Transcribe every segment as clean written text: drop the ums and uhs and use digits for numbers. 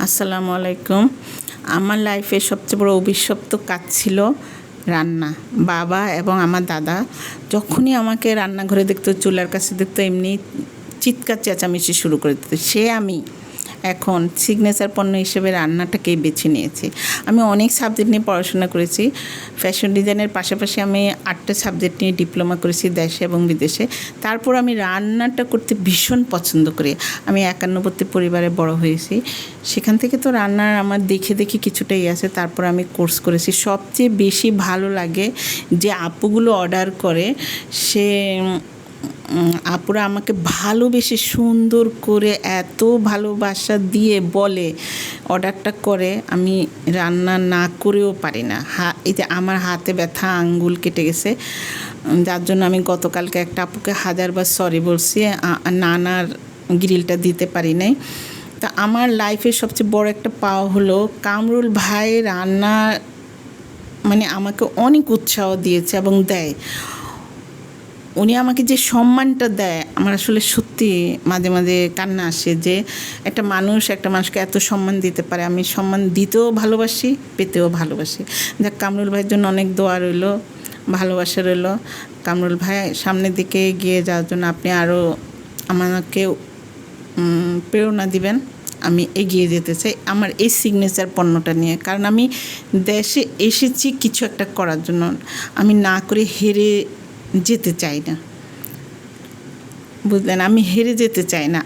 আসসালামু আলাইকুম। আমার লাইফে সবচেয়ে বড় অভিশপ্ত কাজ ছিল রান্না। বাবা এবং আমার দাদা যখনই আমাকে রান্নাঘরে দেখতো, চুলার কাছে দেখতো, এমনি চিৎকার চেঁচামেচি শুরু করে দিত। আমি এখন সিগনেচার পণ্য হিসেবে রান্নাটাকেই বেছে নিয়েছি। আমি অনেক সাবজেক্ট নিয়ে পড়াশোনা করেছি। ফ্যাশন ডিজাইনের পাশাপাশি আমি 8টা সাবজেক্ট নিয়ে ডিপ্লোমা করেছি দেশে এবং বিদেশে। তারপর আমি রান্নাটা করতে ভীষণ পছন্দ করি। আমি একান্নবর্তী পরিবারে বড় হয়েছি, সেখান থেকে তো রান্নার আমার দেখে দেখে কিছুটাই আছে। তারপর আমি কোর্স করেছি। সবচেয়ে বেশি ভালো লাগে যে আপুগুলো অর্ডার করে, সে আপুরা আমাকে ভালোবেসে সুন্দর করে এত ভালোবাসা দিয়ে বলে অর্ডারটা করে, আমি রান্না না করেও পারি না। এই যে আমার হাতে ব্যথা, আঙ্গুল কেটে গেছে, যার জন্য আমি গতকালকে একটা আপুকে হাজারবার সরি বলছি, নানার গ্রিলটা দিতে পারি নাই। তা আমার লাইফের সবচেয়ে বড় একটা পাওয়া হলো কামরুল ভাই রান্না মানে আমাকে অনেক উৎসাহ দিয়েছে এবং দেয়। উনি আমাকে যে সম্মানটা দেয়, আমার আসলে সত্যি মাঝে মাঝে কান্না আসে যে একটা মানুষকে এত সম্মান দিতে পারে। আমি সম্মান দিতেও ভালোবাসি, পেতেও ভালোবাসি। যাক, কামরুল ভাইয়ের জন্য অনেক দোয়া রইল, ভালোবাসা রইল। কামরুল ভাই, সামনের দিকে এগিয়ে যাওয়ার জন্য আপনি আরও আমাকে প্রেরণা দিবেন। আমি এগিয়ে যেতে চাই আমার এই সিগনেচার পণ্যটা নিয়ে, কারণ আমি দেশে এসেছি কিছু একটা করার জন্য। আমি না করে হেরে যেতে চাই না, বুঝলেন? আমি হেরে যেতে চাই না।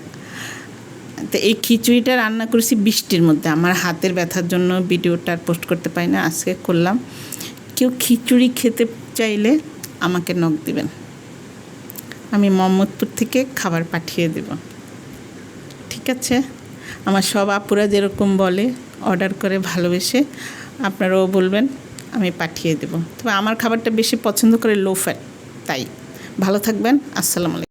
তো এই খিচুড়িটা রান্না করেছি বৃষ্টির মধ্যে। আমার হাতের ব্যথার জন্য ভিডিওটা পোস্ট করতে পারি না, আজকে করলাম। কেউ খিচুড়ি খেতে চাইলে আমাকে নক দিবেন, আমি মোহাম্মদপুর থেকে খাবার পাঠিয়ে দেব, ঠিক আছে? আমার সব আপুরা যেরকম বলে অর্ডার করে ভালোবেসে, আপনারাও বলবেন, আমি পাঠিয়ে দেব। তবে আমার খাবারটা বেশি পছন্দ করে লো ফ্যাট, তাই। ভালো থাকবেন। আসসালামু আলাইকুম।